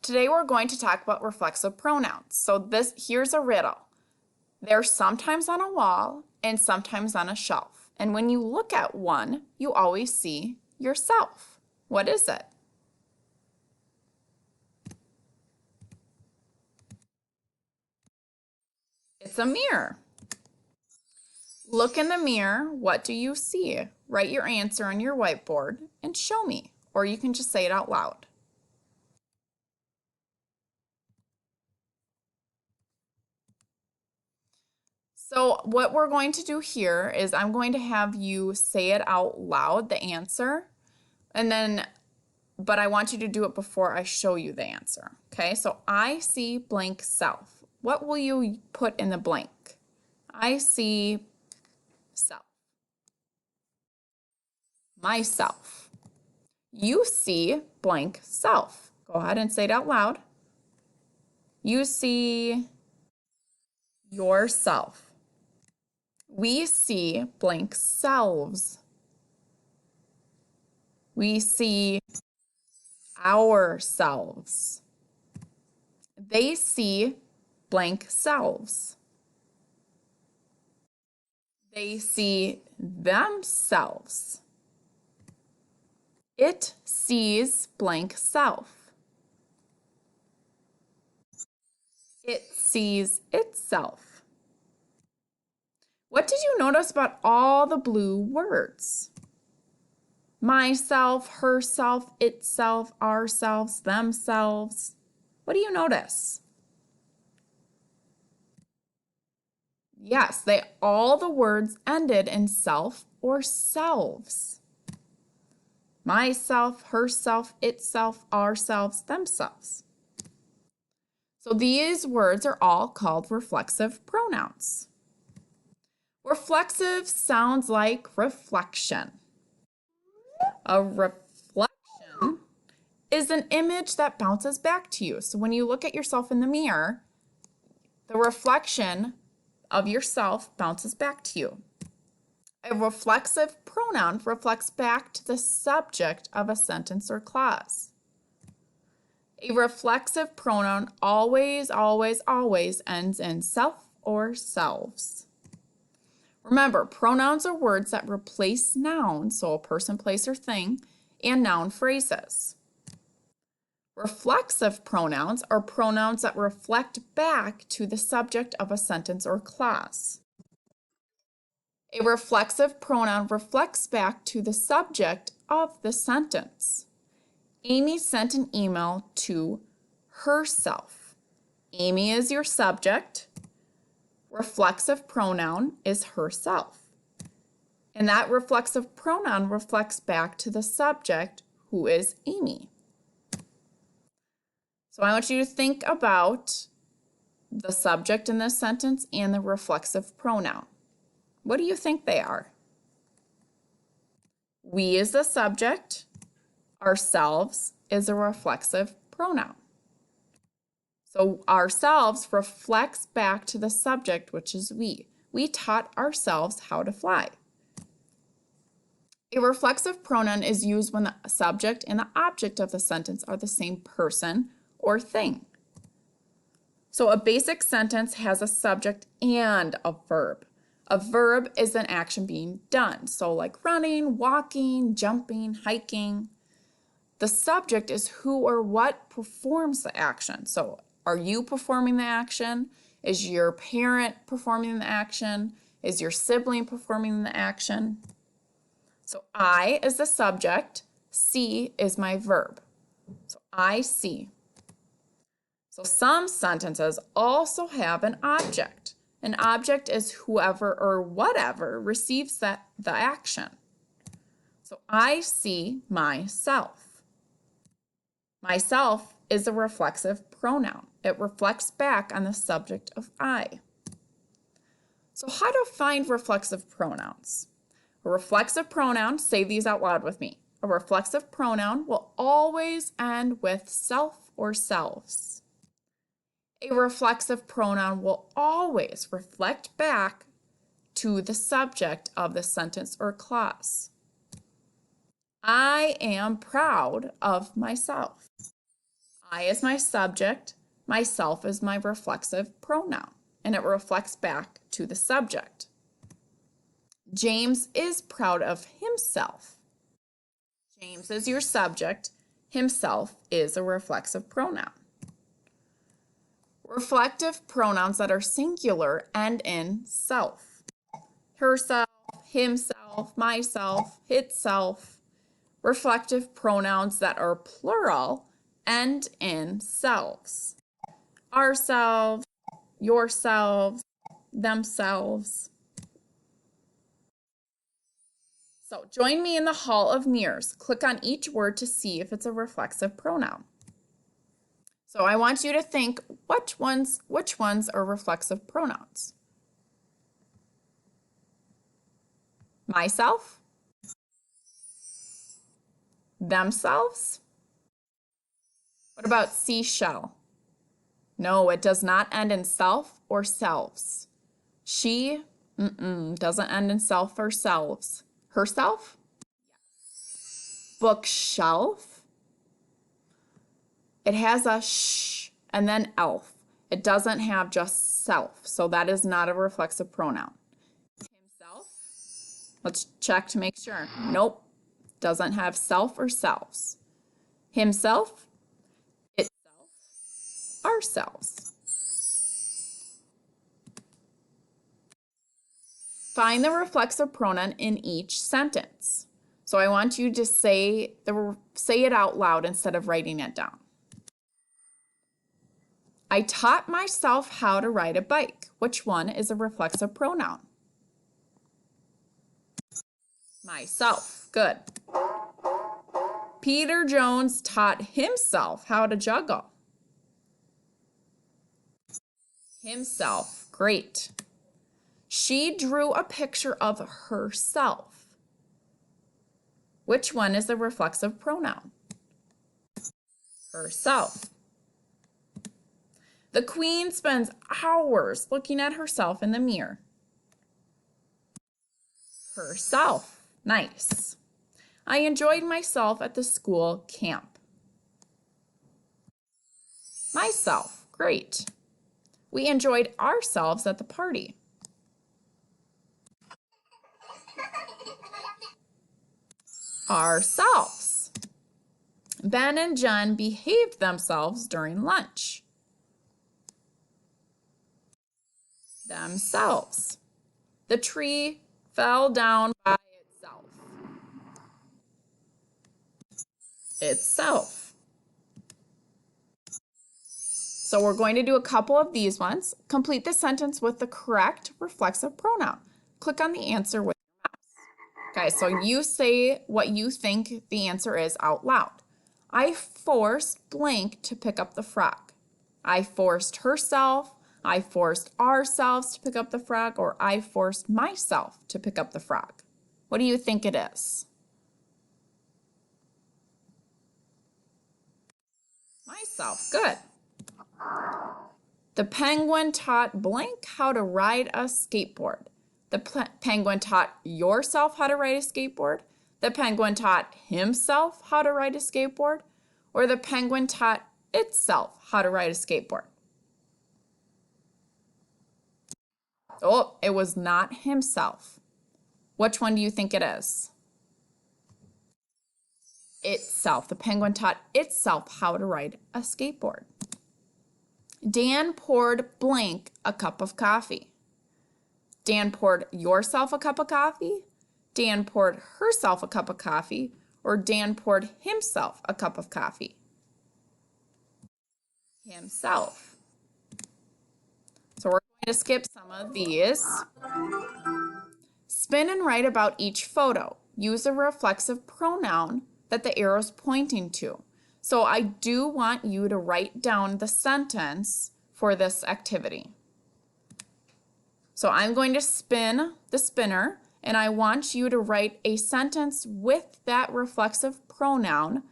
Today we're going to talk about reflexive pronouns. So here's a riddle. They're sometimes on a wall and sometimes on a shelf. And when you look at one, you always see yourself. What is it? It's a mirror. Look in the mirror. What do you see? Write your answer on your whiteboard and show me. Or you can just say it out loud. So what we're going to do here is I'm going to have you say it out loud, the answer, but I want you to do it before I show you the answer. Okay, so I see blank self. What will you put in the blank? I see self. Myself. You see blank self. Go ahead and say it out loud. You see yourself. We see blank selves. We see ourselves. They see blank selves. They see themselves. It sees blank self. It sees itself. What did you notice about all the blue words? Myself, herself, itself, ourselves, themselves. What do you notice? Yes, all the words ended in self or selves. Myself, herself, itself, ourselves, themselves. So these words are all called reflexive pronouns. Reflexive sounds like reflection. A reflection is an image that bounces back to you. So when you look at yourself in the mirror, the reflection of yourself bounces back to you. A reflexive pronoun reflects back to the subject of a sentence or clause. A reflexive pronoun always, always, always ends in self or selves. Remember, pronouns are words that replace nouns, so a person, place, or thing, and noun phrases. Reflexive pronouns are pronouns that reflect back to the subject of a sentence or clause. A reflexive pronoun reflects back to the subject of the sentence. Amy sent an email to herself. Amy is your subject. Reflexive pronoun is herself. And that reflexive pronoun reflects back to the subject, who is Amy. So I want you to think about the subject in this sentence and the reflexive pronoun. What do you think they are? We is the subject. Ourselves is a reflexive pronoun. So ourselves reflects back to the subject, which is we. We taught ourselves how to fly. A reflexive pronoun is used when the subject and the object of the sentence are the same person or thing. So a basic sentence has a subject and a verb. A verb is an action being done. So like running, walking, jumping, hiking. The subject is who or what performs the action. So are you performing the action? Is your parent performing the action? Is your sibling performing the action? So I is the subject, see is my verb. So I see. So some sentences also have an object. An object is whoever or whatever receives the action. So I see myself. Myself is a reflexive pronoun. It reflects back on the subject of I. So how to find reflexive pronouns? A reflexive pronoun, say these out loud with me. A reflexive pronoun will always end with self or selves. A reflexive pronoun will always reflect back to the subject of the sentence or clause. I am proud of myself. I is my subject, myself is my reflexive pronoun, and it reflects back to the subject. James is proud of himself. James is your subject, himself is a reflexive pronoun. Reflective pronouns that are singular end in self. Herself, himself, myself, itself. Reflective pronouns that are plural end in selves. Ourselves, yourselves, themselves. So join me in the Hall of Mirrors. Click on each word to see if it's a reflexive pronoun. So I want you to think which ones are reflexive pronouns. Myself, themselves. What about seashell? No, it does not end in self or selves. She doesn't end in self or selves. Herself? Bookshelf. It has a sh and then elf. It doesn't have just self, so that is not a reflexive pronoun. Himself. Let's check to make sure. Nope. Doesn't have self or selves. Himself, itself, ourselves. Find the reflexive pronoun in each sentence. So I want you to say it out loud instead of writing it down. I taught myself how to ride a bike. Which one is a reflexive pronoun? Myself. Good. Peter Jones taught himself how to juggle. Himself. Great. She drew a picture of herself. Which one is the reflexive pronoun? Herself. The queen spends hours looking at herself in the mirror. Herself. Nice. I enjoyed myself at the school camp. Myself. Great. We enjoyed ourselves at the party. Ourselves. Ben and Jen behaved themselves during lunch. Themselves. The tree fell down by itself. Itself. So we're going to do a couple of these ones. Complete the sentence with the correct reflexive pronoun. Click on the answer with your mouse. Okay, so you say what you think the answer is out loud. I forced blank to pick up the frog. I forced herself. I forced ourselves to pick up the frog, or I forced myself to pick up the frog. What do you think it is? Myself. Good. The penguin taught blank how to ride a skateboard. The penguin taught yourself how to ride a skateboard. The penguin taught himself how to ride a skateboard. Or the penguin taught itself how to ride a skateboard. Oh, it was not himself. Which one do you think it is? Itself. The penguin taught itself how to ride a skateboard. Dan poured blank a cup of coffee. Dan poured yourself a cup of coffee. Dan poured herself a cup of coffee. Or Dan poured himself a cup of coffee. Himself. So we're going to skip some of these. Spin and write about each photo. Use a reflexive pronoun that the arrow is pointing to. So I do want you to write down the sentence for this activity. So I'm going to spin the spinner, and I want you to write a sentence with that reflexive pronoun,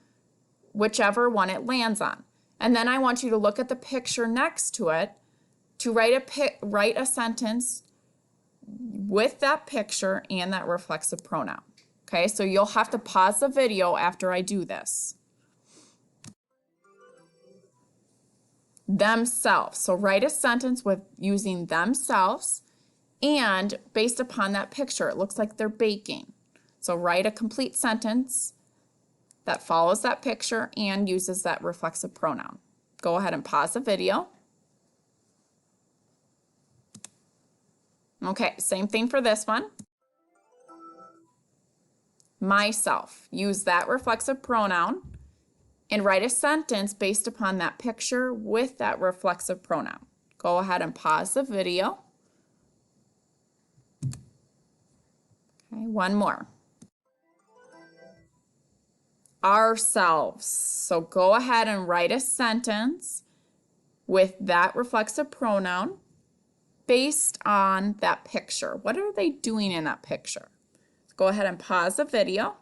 whichever one it lands on. And then I want you to look at the picture next to it to write a sentence with that picture and that reflexive pronoun. Okay, so you'll have to pause the video after I do this. themselves. So write a sentence with using themselves and based upon that picture. It looks like they're baking. So write a complete sentence that follows that picture and uses that reflexive pronoun. Go ahead and pause the video. Okay, same thing for this one. Myself. Use that reflexive pronoun and write a sentence based upon that picture with that reflexive pronoun. Go ahead and pause the video. Okay, one more. Ourselves. So go ahead and write a sentence with that reflexive pronoun based on that picture. What are they doing in that picture? Go ahead and pause the video.